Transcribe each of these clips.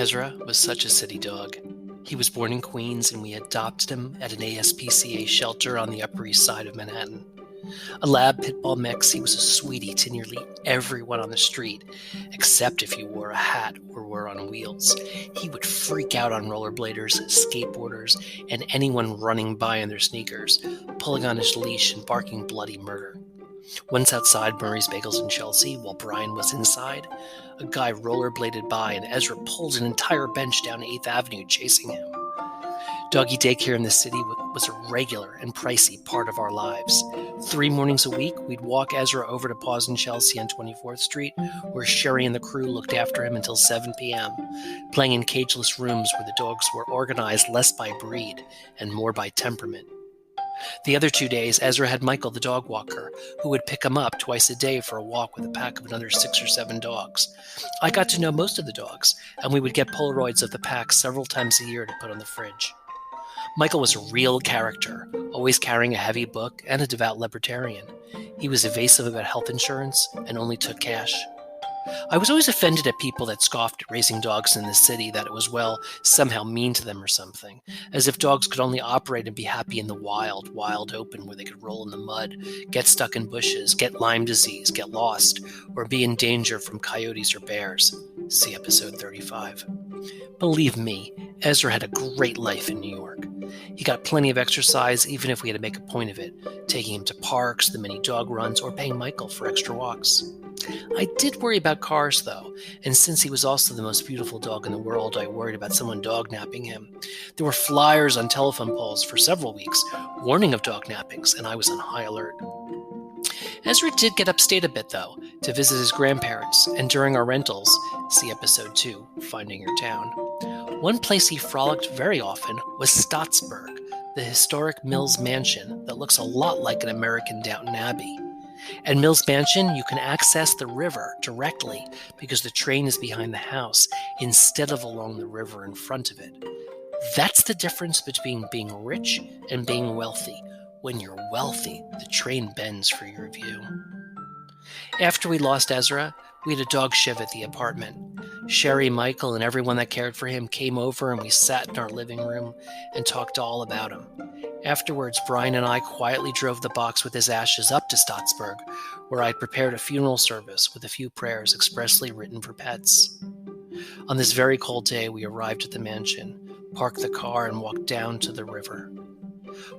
Ezra was such a city dog. He was born in Queens, and we adopted him at an ASPCA shelter on the Upper East Side of Manhattan. A lab pit bull mix, he was a sweetie to nearly everyone on the street, except if you wore a hat or were on wheels. He would freak out on rollerbladers, skateboarders, and anyone running by in their sneakers, pulling on his leash and barking bloody murder. Once outside Murray's Bagels in Chelsea, while Brian was inside, a guy rollerbladed by and Ezra pulled an entire bench down 8th Avenue chasing him. Doggy daycare in the city was a regular and pricey part of our lives. 3 mornings a week, we'd walk Ezra over to Paws in Chelsea on 24th Street, where Sherry and the crew looked after him until 7 p.m., playing in cageless rooms where the dogs were organized less by breed and more by temperament. The other 2 days, Ezra had Michael, the dog walker, who would pick him up twice a day for a walk with a pack of another 6 or 7 dogs. I got to know most of the dogs, and we would get Polaroids of the pack several times a year to put on the fridge. Michael was a real character, always carrying a heavy book and a devout libertarian. He was evasive about health insurance and only took cash. I was always offended at people that scoffed at raising dogs in the city, that it was, well, somehow mean to them or something, as if dogs could only operate and be happy in the wild open where they could roll in the mud, get stuck in bushes, get Lyme disease, get lost, or be in danger from coyotes or bears. See episode 35. Believe me, Ezra had a great life in New York. He got plenty of exercise, even if we had to make a point of it, taking him to parks, the mini dog runs, or paying Michael for extra walks. I did worry about cars, though, and since he was also the most beautiful dog in the world, I worried about someone dog-napping him. There were flyers on telephone poles for several weeks, warning of dog nappings, and I was on high alert. Ezra did get upstate a bit, though, to visit his grandparents, and during our rentals, see episode 2, Finding Your Town. One place he frolicked very often was Stottsburg, the historic Mills Mansion that looks a lot like an American Downton Abbey. At Mills Mansion, you can access the river directly because the train is behind the house instead of along the river in front of it. That's the difference between being rich and being wealthy. When you're wealthy, the train bends for your view. After we lost Ezra, we had a dog shiv at the apartment. Sherry, Michael, and everyone that cared for him came over and we sat in our living room and talked all about him. Afterwards, Brian and I quietly drove the box with his ashes up to Stottsburg, where I'd prepared a funeral service with a few prayers expressly written for pets. On this very cold day, we arrived at the mansion, parked the car, and walked down to the river.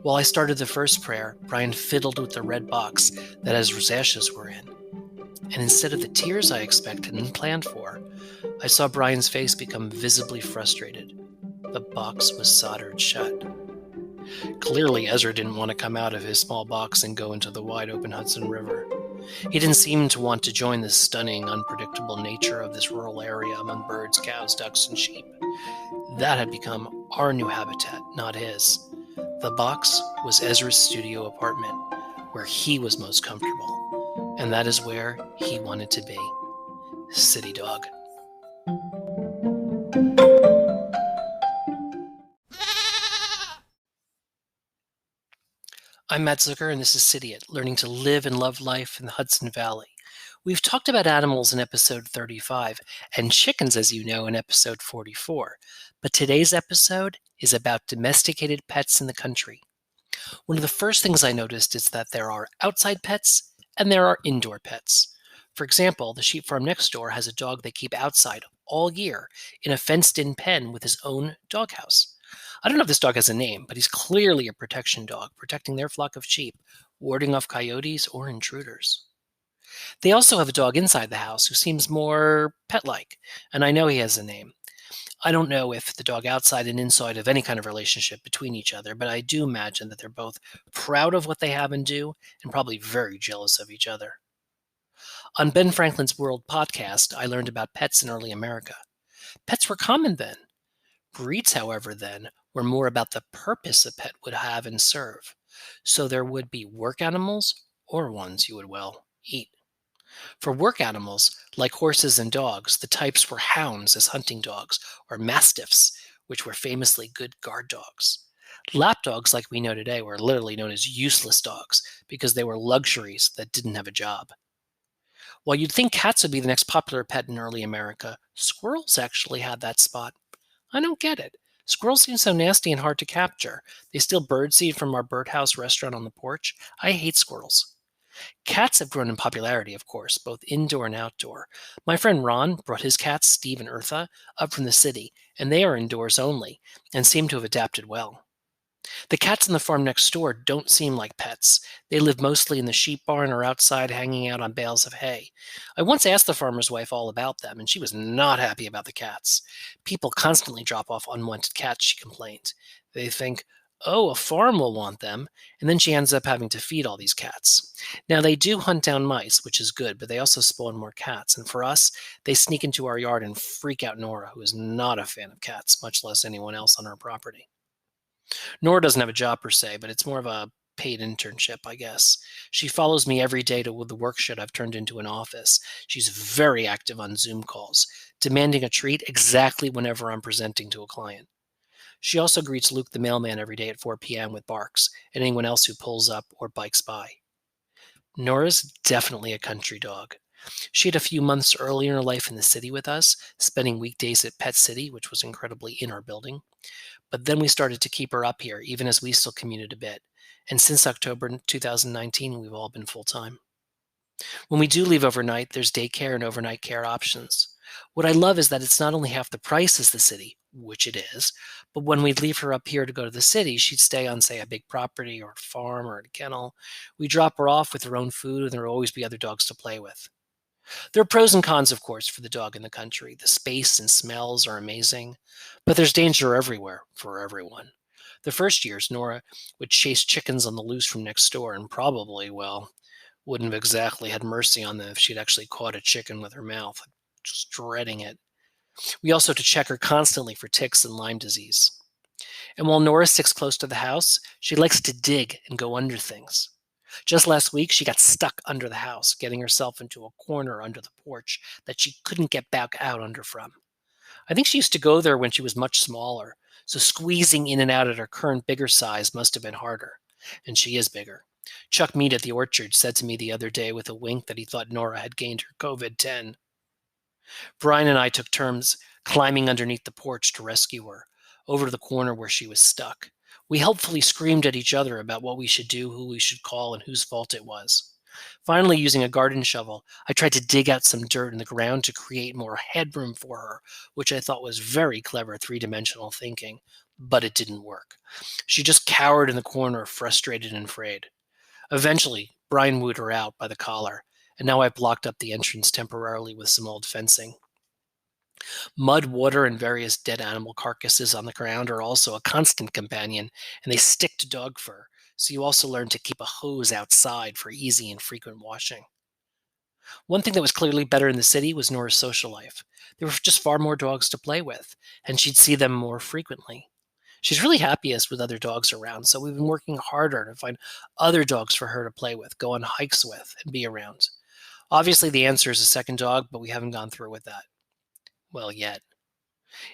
While I started the first prayer, Brian fiddled with the red box that Ezra's ashes were in. And instead of the tears I expected and planned for, I saw Brian's face become visibly frustrated. The box was soldered shut. Clearly, Ezra didn't want to come out of his small box and go into the wide-open Hudson River. He didn't seem to want to join the stunning, unpredictable nature of this rural area among birds, cows, ducks, and sheep. That had become our new habitat, not his. The box was Ezra's studio apartment, where he was most comfortable, and that is where he wanted to be. City dog. I'm Matt Zucker, and this is Cidiot, learning to live and love life in the Hudson Valley. We've talked about animals in episode 35, and chickens, as you know, in episode 44. But today's episode is about domesticated pets in the country. One of the first things I noticed is that there are outside pets and there are indoor pets. For example, the sheep farm next door has a dog they keep outside all year in a fenced-in pen with his own doghouse. I don't know if this dog has a name, but he's clearly a protection dog, protecting their flock of sheep, warding off coyotes or intruders. They also have a dog inside the house who seems more pet-like, and I know he has a name. I don't know if the dog outside and inside have any kind of relationship between each other, but I do imagine that they're both proud of what they have and do, and probably very jealous of each other. On Ben Franklin's World podcast, I learned about pets in early America. Pets were common then. Breeds, however, then, were more about the purpose a pet would have and serve. So there would be work animals or ones you would, well, eat. For work animals, like horses and dogs, the types were hounds as hunting dogs, or mastiffs, which were famously good guard dogs. Lapdogs, like we know today, were literally known as useless dogs because they were luxuries that didn't have a job. While you'd think cats would be the next popular pet in early America, squirrels actually had that spot. I don't get it. Squirrels seem so nasty and hard to capture. They steal birdseed from our birdhouse restaurant on the porch. I hate squirrels. Cats have grown in popularity, of course, both indoor and outdoor. My friend Ron brought his cats, Steve and Eartha, up from the city, and they are indoors only, and seem to have adapted well. The cats on the farm next door don't seem like pets. They live mostly in the sheep barn or outside hanging out on bales of hay. I once asked the farmer's wife all about them, and she was not happy about the cats. People constantly drop off unwanted cats, she complained. They think, oh, a farm will want them, and then she ends up having to feed all these cats. Now, they do hunt down mice, which is good, but they also spawn more cats, and for us, they sneak into our yard and freak out Nora, who is not a fan of cats, much less anyone else on our property. Nora doesn't have a job per se, but it's more of a paid internship, I guess. She follows me every day to the work shed I've turned into an office. She's very active on Zoom calls, demanding a treat exactly whenever I'm presenting to a client. She also greets Luke the mailman every day at 4 p.m. with barks, and anyone else who pulls up or bikes by. Nora's definitely a country dog. She had a few months earlier in her life in the city with us, spending weekdays at Pet City, which was incredibly in our building. But then we started to keep her up here, even as we still commuted a bit. And since October 2019, we've all been full-time. When we do leave overnight, there's daycare and overnight care options. What I love is that it's not only half the price as the city, which it is, but when we'd leave her up here to go to the city, she'd stay on, say, a big property or a farm or a kennel. We drop her off with her own food, and there will always be other dogs to play with. There are pros and cons, of course, for the dog in the country. The space and smells are amazing, but there's danger everywhere for everyone. The first years, Nora would chase chickens on the loose from next door and probably, well, wouldn't have exactly had mercy on them if she'd actually caught a chicken with her mouth, just dreading it. We also had to check her constantly for ticks and Lyme disease. And while Nora sticks close to the house, she likes to dig and go under things. Just last week, she got stuck under the house, getting herself into a corner under the porch that she couldn't get back out under from. I think she used to go there when she was much smaller, so squeezing in and out at her current bigger size must have been harder. And she is bigger. Chuck Mead at the orchard said to me the other day with a wink that he thought Nora had gained her COVID-10. Brian and I took turns climbing underneath the porch to rescue her, over to the corner where she was stuck. We helpfully screamed at each other about what we should do, who we should call, and whose fault it was. Finally, using a garden shovel, I tried to dig out some dirt in the ground to create more headroom for her, which I thought was very clever three-dimensional thinking, but it didn't work. She just cowered in the corner, frustrated and afraid. Eventually, Brian wooed her out by the collar, and now I've blocked up the entrance temporarily with some old fencing. Mud, water, and various dead animal carcasses on the ground are also a constant companion, and they stick to dog fur, so you also learn to keep a hose outside for easy and frequent washing. One thing that was clearly better in the city was Nora's social life. There were just far more dogs to play with, and she'd see them more frequently. She's really happiest with other dogs around, so we've been working harder to find other dogs for her to play with, go on hikes with, and be around. Obviously, the answer is a second dog, but we haven't gone through with that. Well, yet.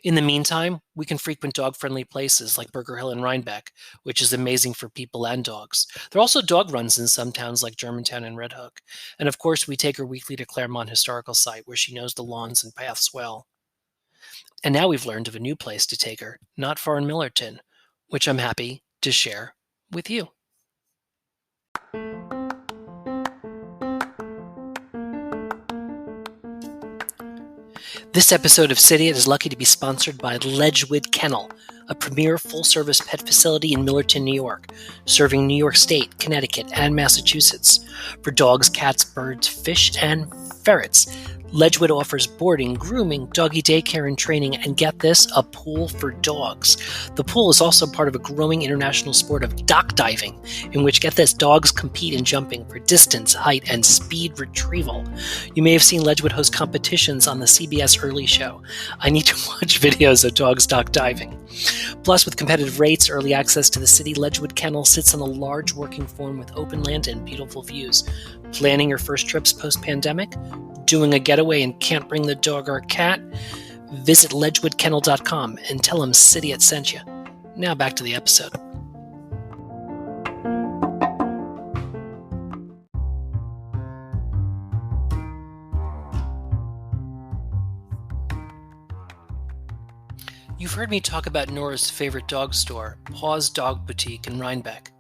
In the meantime, we can frequent dog-friendly places like Burger Hill and Rhinebeck, which is amazing for people and dogs. There are also dog runs in some towns like Germantown and Red Hook. And of course, we take her weekly to Claremont Historical Site, where she knows the lawns and paths well. And now we've learned of a new place to take her, not far in Millerton, which I'm happy to share with you. This episode of Cidiot is lucky to be sponsored by Ledgewood Kennel, a premier full-service pet facility in Millerton, New York, serving New York State, Connecticut, and Massachusetts. For dogs, cats, birds, fish, and ferrets, Ledgewood offers boarding, grooming, doggy daycare, and training, and get this, a pool for dogs. The pool is also part of a growing international sport of dock diving, in which, get this, dogs compete in jumping for distance, height, and speed retrieval. You may have seen Ledgewood host competitions on the CBS Early Show. I need to watch videos of dogs dock diving. Plus, with competitive rates, early access to the city, Ledgewood Kennel sits on a large working farm with open land and beautiful views. Planning your first trips post-pandemic? Doing a getaway and can't bring the dog or cat? Visit ledgewoodkennel.com and tell them Cidiot sent you. Now back to the episode. You've heard me talk about Nora's favorite dog store, Paw's Dog Boutique in Rhinebeck.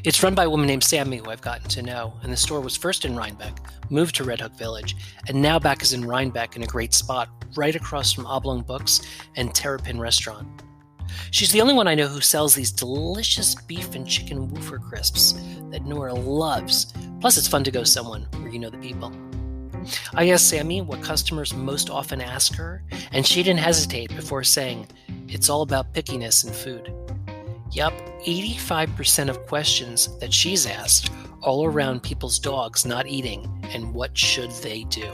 It's run by a woman named Sammy, who I've gotten to know, and the store was first in Rhinebeck, moved to Red Hook Village, and now back is in Rhinebeck in a great spot right across from Oblong Books and Terrapin Restaurant. She's the only one I know who sells these delicious beef and chicken woofer crisps that Nora loves. Plus, it's fun to go somewhere where you know the people. I asked Sammy what customers most often ask her, and she didn't hesitate before saying, it's all about pickiness in food. Yup, 85% of questions that she's asked all around people's dogs not eating and what should they do.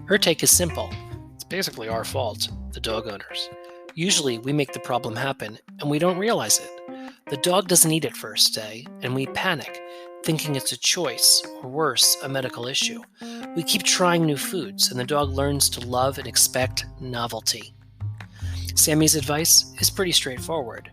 Her take is simple. It's basically our fault, the dog owners. Usually we make the problem happen and we don't realize it. The dog doesn't eat it first day and we panic, thinking it's a choice or worse, a medical issue. We keep trying new foods and the dog learns to love and expect novelty. Sammy's advice is pretty straightforward.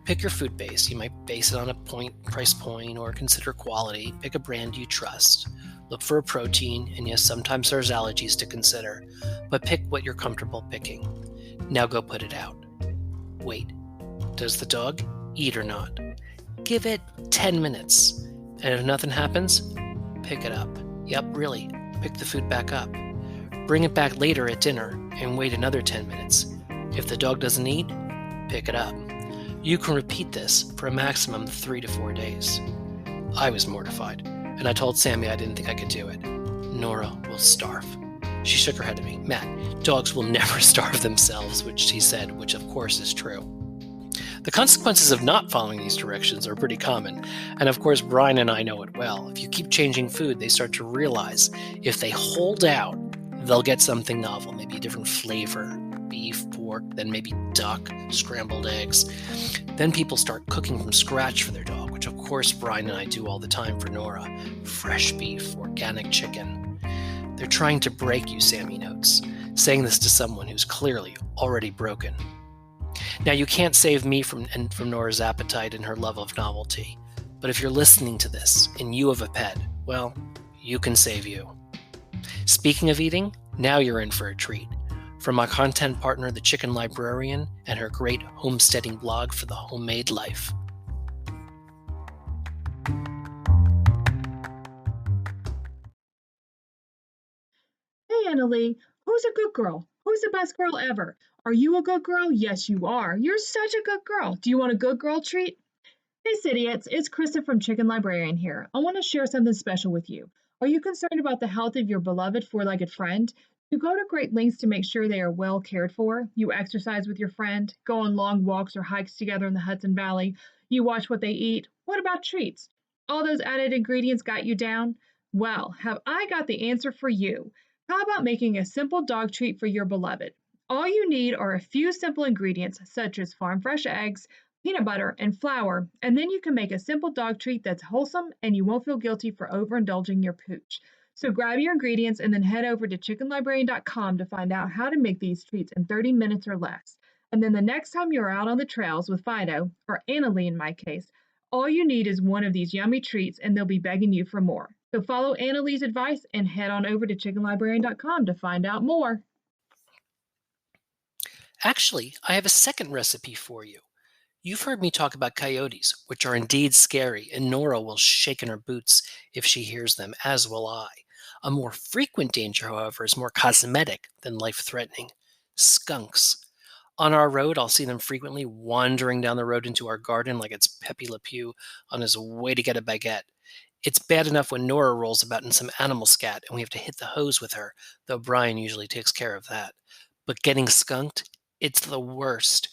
Pick your food base. You might base it on a price point, or consider quality. Pick a brand you trust. Look for a protein, and yes, sometimes there's allergies to consider, but pick what you're comfortable picking. Now go put it out. Wait, does the dog eat or not? Give it 10 minutes, and if nothing happens, pick it up. Yep, really, pick the food back up. Bring it back later at dinner, and wait another 10 minutes. If the dog doesn't eat, pick it up. You can repeat this for a maximum 3 to 4 days. I was mortified, and I told Sammy I didn't think I could do it. Nora will starve. She shook her head at me. Matt, dogs will never starve themselves, which she said, which of course is true. The consequences of not following these directions are pretty common, and of course Brian and I know it well. If you keep changing food, they start to realize if they hold out, they'll get something novel, maybe a different flavor. Beef, pork, then maybe duck, scrambled eggs. Then people start cooking from scratch for their dog, which of course Brian and I do all the time for Nora. Fresh beef, organic chicken. They're trying to break you, Sammy notes, saying this to someone who's clearly already broken. Now, you can't save me from Nora's appetite and her love of novelty, but if you're listening to this and you have a pet, well, you can save you. Speaking of eating, now you're in for a treat. From my content partner, the Chicken Librarian, and her great homesteading blog for the homemade life. Hey, Annalie, who's a good girl? Who's the best girl ever? Are you a good girl? Yes, you are. You're such a good girl. Do you want a good girl treat? Hey, Cidiots, it's Krista from Chicken Librarian here. I want to share something special with you. Are you concerned about the health of your beloved four-legged friend? You go to great lengths to make sure they are well cared for. You exercise with your friend, go on long walks or hikes together in the Hudson Valley. You watch what they eat. What about treats? All those added ingredients got you down? Well, have I got the answer for you? How about making a simple dog treat for your beloved? All you need are a few simple ingredients such as farm fresh eggs, peanut butter, and flour, and then you can make a simple dog treat that's wholesome and you won't feel guilty for overindulging your pooch. So grab your ingredients and then head over to chickenlibrarian.com to find out how to make these treats in 30 minutes or less. And then the next time you're out on the trails with Fido, or Annalie in my case, all you need is one of these yummy treats and they'll be begging you for more. So follow Annalie's advice and head on over to chickenlibrarian.com to find out more. Actually, I have a second recipe for you. You've heard me talk about coyotes, which are indeed scary, and Nora will shake in her boots if she hears them, as will I. A more frequent danger, however, is more cosmetic than life-threatening. Skunks. On our road, I'll see them frequently wandering down the road into our garden like it's Pepe Le Pew on his way to get a baguette. It's bad enough when Nora rolls about in some animal scat and we have to hit the hose with her, though Brian usually takes care of that. But getting skunked, it's the worst.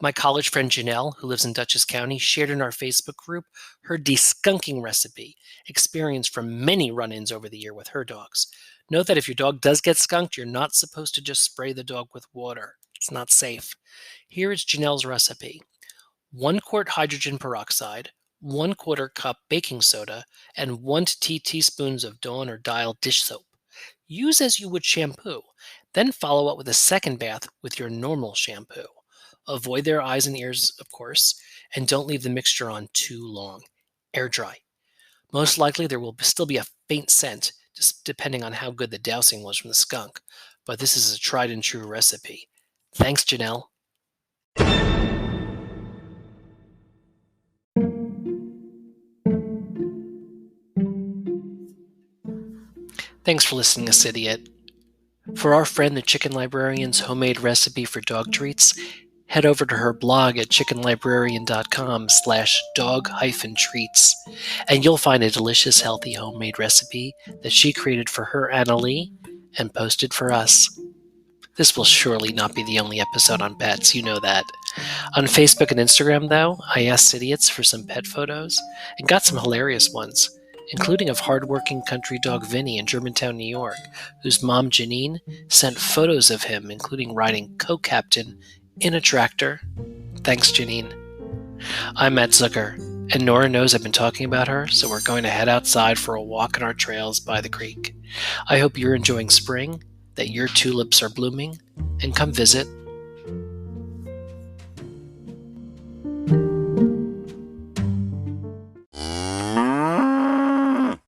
My college friend Janelle, who lives in Dutchess County, shared in our Facebook group her deskunking recipe, experienced from many run-ins over the year with her dogs. Note that if your dog does get skunked, you're not supposed to just spray the dog with water. It's not safe. Here is Janelle's recipe. 1 quart hydrogen peroxide, 1/4 cup baking soda, and 1 to 2 teaspoons of Dawn or Dial dish soap. Use as you would shampoo. Then follow up with a second bath with your normal shampoo. Avoid their eyes and ears, of course, and don't leave the mixture on too long. Air dry. Most likely there will still be a faint scent, just depending on how good the dousing was from the skunk, but this is a tried and true recipe. Thanks, Janelle. Thanks for listening to Cidiot. For our friend the Chicken Librarian's homemade recipe for dog treats, head over to her blog at chickenlibrarian.com/dog-treats, and you'll find a delicious, healthy homemade recipe that she created for her Annalie and posted for us. This will surely not be the only episode on pets, you know that. On Facebook and Instagram, though, I asked Cidiots for some pet photos and got some hilarious ones, including of hardworking country dog Vinny in Germantown, New York, whose mom Janine sent photos of him, including riding co-captain in a tractor. Thanks, Janine. I'm Matt Zucker, and Nora knows I've been talking about her, so we're going to head outside for a walk on our trails by the creek. I hope you're enjoying spring, that your tulips are blooming, and come visit